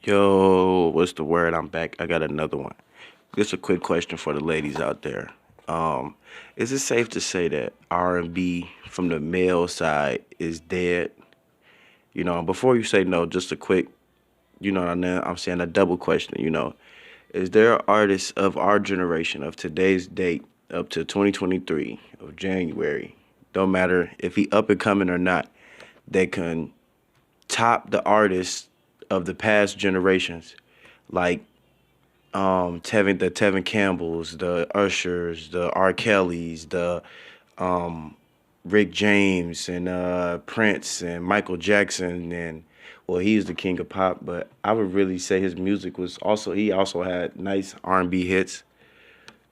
Yo, what's the word? I'm back. I got another one. Just a quick question for the ladies out there. Um, is it safe to say that R&B from the male side is dead? Before you say no, just a quick, I'm saying a double question. Is there artists of our generation, of today's date, up to 2023 of January, don't matter if he up and coming or not, that can top the artists of the past generations, like the Tevin Campbells, the Ushers, the R. Kellys, the um, Rick James, and Prince, and Michael Jackson, and well, he's the king of pop, but I would really say his music was also he also had nice R&B hits,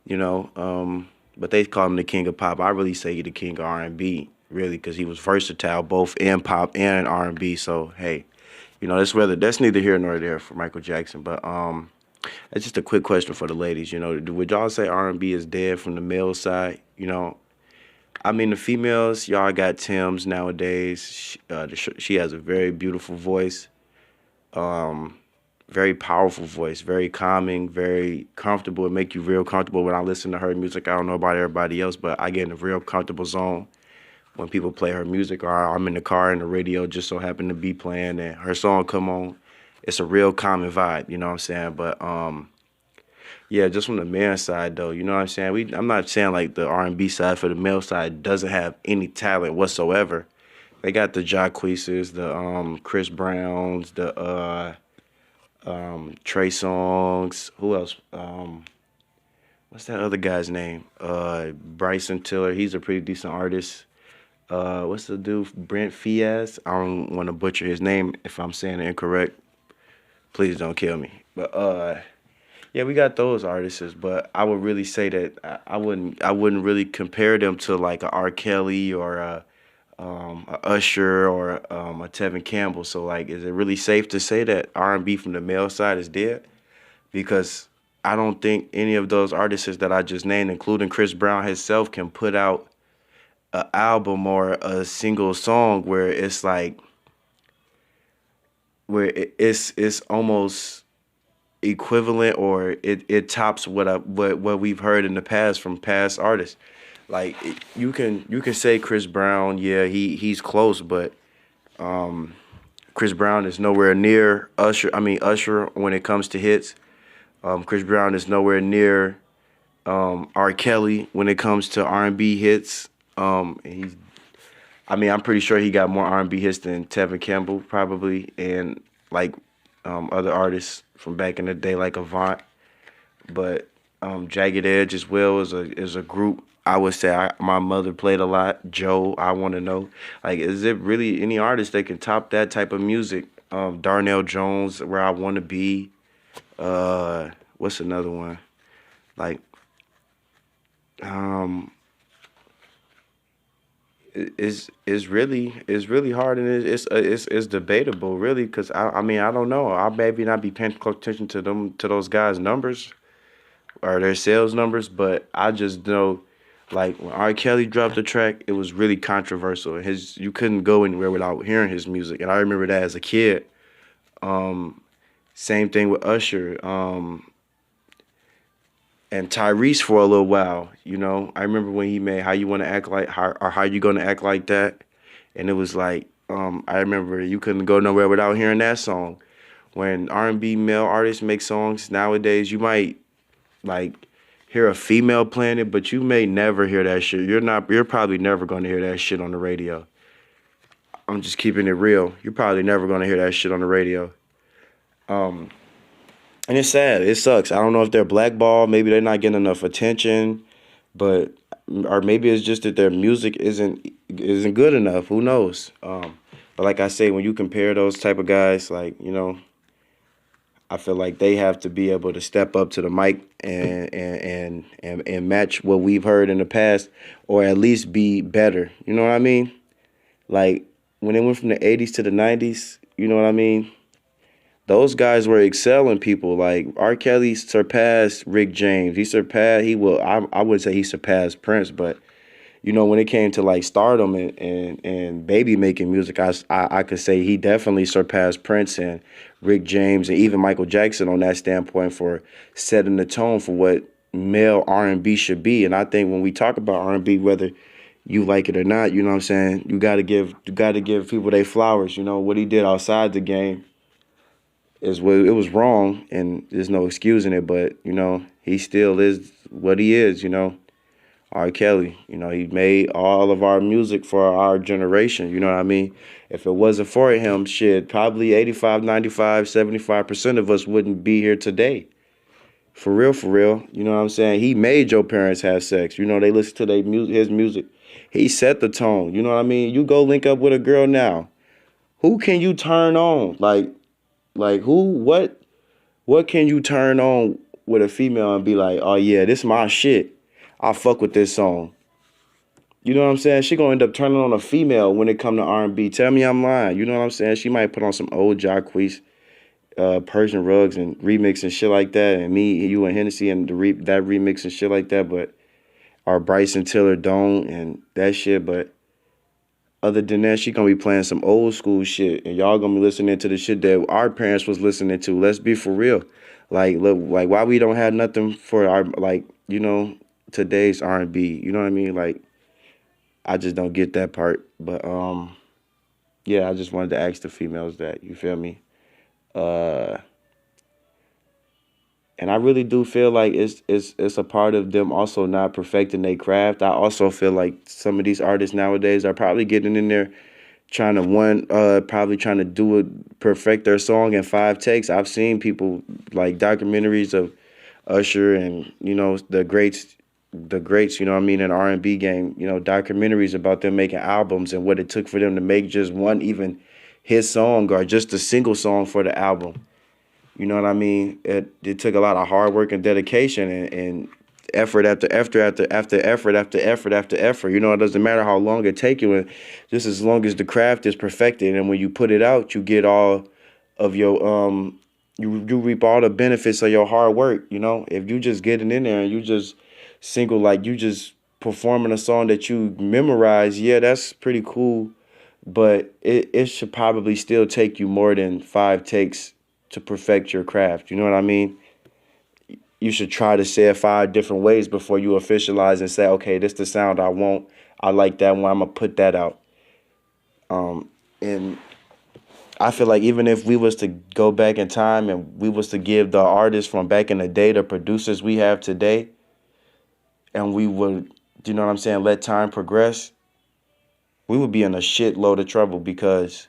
you know. But they call him the king of pop. I really say he the king of R&B, really, because he was versatile both in pop and R&B. So hey, that's neither here nor there for Michael Jackson, but it's just a quick question for the ladies. Would y'all say R&B is dead from the male side? I mean, the females, y'all got Tim's nowadays. She has a very beautiful voice, um, very powerful voice, very calming, very comfortable. It make you real comfortable when I listen to her music. I don't know about everybody else, but I get in a real comfortable zone when people play her music, or I'm in the car and the radio just so happen to be playing and her song come on. It's a real calming vibe, you know what I'm saying? But yeah, just from the male side though, you know what I'm saying? I'm not saying like the R&B side for the male side doesn't have any talent whatsoever. They got the Jacqueeses, the Chris Browns, the Trey Songs. Who else? What's that other guy's name? Bryson Tiller. He's a pretty decent artist. What's the dude? Brent Fias. I don't want to butcher his name if I'm saying it incorrect. Please don't kill me. But yeah, we got those artists, but I would really say that I wouldn't really compare them to like a R. Kelly or a Usher or a Tevin Campbell. So like, is it really safe to say that R&B from the male side is dead? Because I don't think any of those artists that I just named, including Chris Brown himself, can put out an album or a single song where it's like it's almost equivalent or it tops what we've heard in the past from past artists. Like you can say Chris Brown, yeah, he's close, but Chris Brown is nowhere near Usher. I mean Usher when it comes to hits. Chris Brown is nowhere near R. Kelly when it comes to R&B hits. He's I mean, I'm pretty sure he got more R&B hits than Tevin Campbell probably, and like other artists from back in the day like Avant. But Jagged Edge as well is a group. I would say my mother played a lot. Joe, I want to know, like, is it really any artist that can top that type of music? Darnell Jones, Where I Want to Be. What's another one? Like, um, it's really hard and it's debatable really because I mean I don't know. I maybe not be paying close attention to those guys' numbers or their sales numbers, but I just know like when R. Kelly dropped the track, it was really controversial. His You couldn't go anywhere without hearing his music, and I remember that as a kid. Um, Same thing with Usher. And Tyrese for a little while. I remember when he made "How You Want to Act Like" How You Gonna Act Like That, and it was like I remember you couldn't go nowhere without hearing that song. When R&B male artists make songs nowadays, you might like hear a female playing it, but you may never hear that shit. You're probably never gonna hear that shit on the radio. I'm just keeping it real. You're probably never gonna hear that shit on the radio. Um, and it's sad. It sucks. I don't know if they're blackballed. Maybe they're not getting enough attention, but or maybe it's just that their music isn't good enough. Who knows? But like I say, when you compare those type of guys, like I feel like they have to be able to step up to the mic and match what we've heard in the past, or at least be better. You know what I mean? Like when they went from the '80s to the '90s. You know what I mean? Those guys were excelling people. Like R. Kelly surpassed Rick James. He surpassed. He will. I would say he surpassed Prince, but when it came to like stardom and baby making music, I could say he definitely surpassed Prince and Rick James and even Michael Jackson on that standpoint for setting the tone for what male R&B should be. And I think when we talk about R&B, whether you like it or not, you know what I'm saying, you got to give people their flowers. What he did outside the game is what it was wrong, and there's no excusing it. But he still is what he is. R. Kelly, he made all of our music for our generation. You know what I mean? If it wasn't for him, shit, probably 85, 95, 75% of us wouldn't be here today. For real, for real. You know what I'm saying? He made your parents have sex. They listen to his music. He set the tone. You know what I mean? You go link up with a girl now. Who can you turn on? Like who? What can you turn on with a female and be like, oh yeah, this my shit. I fuck with this song. You know what I'm saying? She gonna end up turning on a female when it come to R&B. Tell me I'm lying. You know what I'm saying? She might put on some old Jacquees, Persian rugs and remix and shit like that, and me, you, and Hennessy and that remix and shit like that. But our Bryson Tiller don't and that shit. But other than that, she gonna be playing some old school shit, and y'all gonna be listening to the shit that our parents was listening to. Let's be for real. Like, look, like why we don't have nothing for our today's R&B. You know what I mean? Like, I just don't get that part. But yeah, I just wanted to ask the females that. You feel me? Uh, and I really do feel like it's a part of them also not perfecting their craft. I also feel like some of these artists nowadays are probably getting in there trying to probably trying to do it, perfect their song in 5 takes. I've seen people like documentaries of Usher and the greats, you know what I mean, in R&B game, documentaries about them making albums and what it took for them to make just one even hit song or just a single song for the album. You know what I mean? It took a lot of hard work and dedication and effort after effort after effort after effort. It doesn't matter how long it take you, and just as long as the craft is perfected, and when you put it out, you get all of your you reap all the benefits of your hard work. If you just getting in there and you just like you just performing a song that you memorize, yeah, that's pretty cool, but it should probably still take you more than 5 takes to perfect your craft. You know what I mean? You should try to say it 5 different ways before you officialize and say, okay, this the sound I want. I like that one. I'm gonna put that out. And I feel like even if we was to go back in time and we was to give the artists from back in the day the producers we have today, and we would, you know what I'm saying, let time progress, we would be in a shitload of trouble because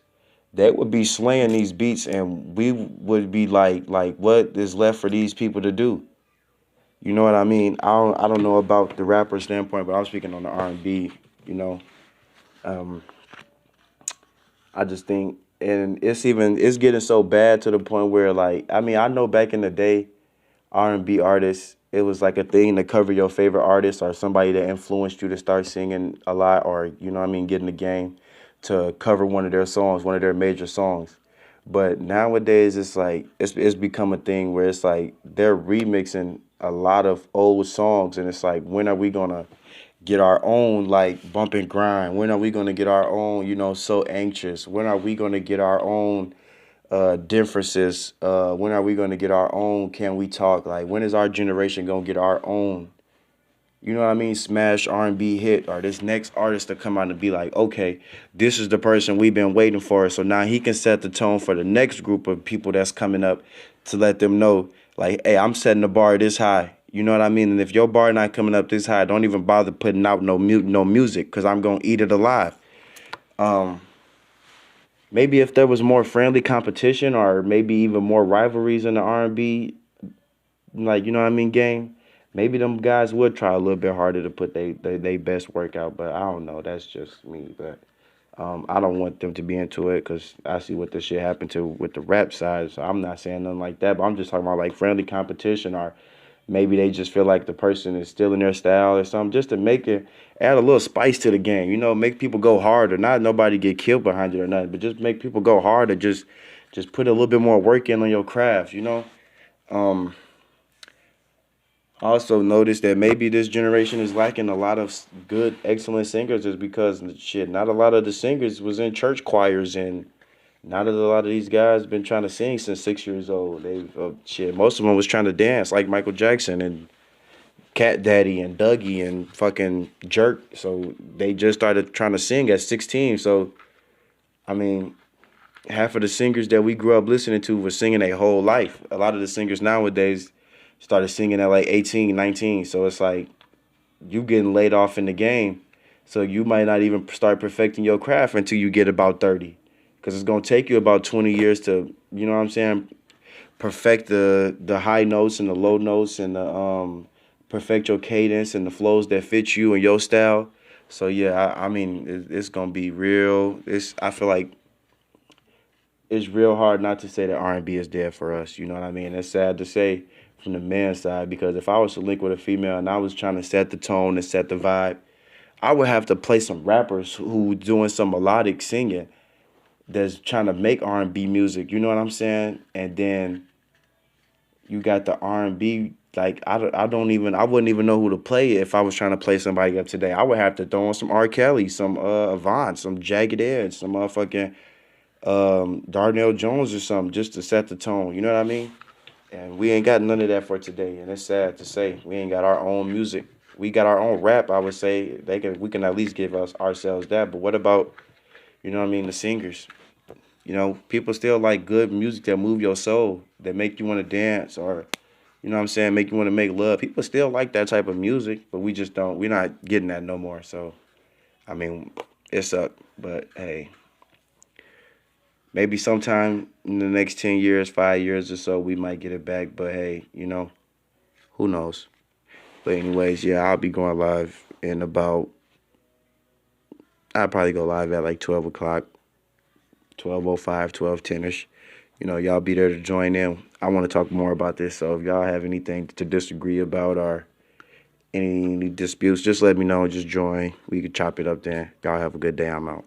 they would be slaying these beats, and we would be like, what is left for these people to do? You know what I mean? I don't know about the rapper standpoint, but I'm speaking on the R&B. You know, um, I just think, and it's getting so bad to the point where, like, I mean, I know back in the day, R&B artists, it was like a thing to cover your favorite artist or somebody that influenced you to start singing a lot, or get in the game to cover one of their songs, one of their major songs. But nowadays, it's like it's become a thing where it's like they're remixing a lot of old songs, and it's like, when are we gonna get our own like bump and grind? When are we gonna get our own, so anxious? When are we gonna get our own differences? When are we gonna get our own? Can we talk? Like, when is our generation gonna get our own? You know what I mean? Smash R&B hit, or this next artist to come out and be like, okay, this is the person we've been waiting for. So now he can set the tone for the next group of people that's coming up to let them know, like, hey, I'm setting the bar this high. You know what I mean? And if your bar not coming up this high, don't even bother putting out no music, because I'm gonna eat it alive. Um, Maybe if there was more friendly competition, or maybe even more rivalries in the R&B, like, you know what I mean, game, maybe them guys would try a little bit harder to put they best work out. But I don't know. That's just me. But I don't want them to be into it, because I see what this shit happened to with the rap side. So I'm not saying nothing like that. But I'm just talking about like friendly competition, or maybe they just feel like the person is stealing their style or something, just to make it add a little spice to the game. Make people go harder. Not nobody get killed behind it or nothing, but just make people go harder. Just put a little bit more work in on your craft. Um, Also noticed that maybe this generation is lacking a lot of good, excellent singers, is because shit, not a lot of the singers was in church choirs, and not a lot of these guys been trying to sing since 6 years old. They shit, most of them was trying to dance like Michael Jackson and Cat Daddy and Dougie and fucking Jerk. So they just started trying to sing at 16. So I mean, half of the singers that we grew up listening to were singing their whole life. A lot of the singers nowadays started singing at like 18, 19. So it's like you getting laid off in the game. So you might not even start perfecting your craft until you get about 30. Because it's going to take you about 20 years to, you know what I'm saying, perfect the high notes and the low notes and the perfect your cadence and the flows that fit you and your style. So yeah, I mean, it's gonna be real. I feel like it's real hard not to say that R&B is dead for us. You know what I mean? It's sad to say from the man's side, because if I was to link with a female and I was trying to set the tone and set the vibe, I would have to play some rappers who doing some melodic singing that's trying to make R&B music. You know what I'm saying? And then you got the R&B. Like I wouldn't even know who to play if I was trying to play somebody up today. I would have to throw on some R. Kelly, some Avant, some Jagged Edge, some motherfucking Darnell Jones or something, just to set the tone. You know what I mean? And we ain't got none of that for today, and it's sad to say we ain't got our own music. We got our own rap. I would say we can at least give us ourselves that. But what about, you know what I mean, the singers? You know, people still like good music that move your soul, that make you want to dance, or you know what I'm saying, make you want to make love. People still like that type of music, but we just don't. We're not getting that no more. So I mean, it sucked. But hey, maybe sometime in the next 10 years, 5 years or so, we might get it back. But hey, who knows? But anyways, yeah, I'll be going live in about. I'll probably go live at like 12 o'clock, 12:05, 12:10ish. Y'all be there to join in. I want to talk more about this. So if y'all have anything to disagree about or any disputes, just let me know. Just join. We can chop it up then. Y'all have a good day. I'm out.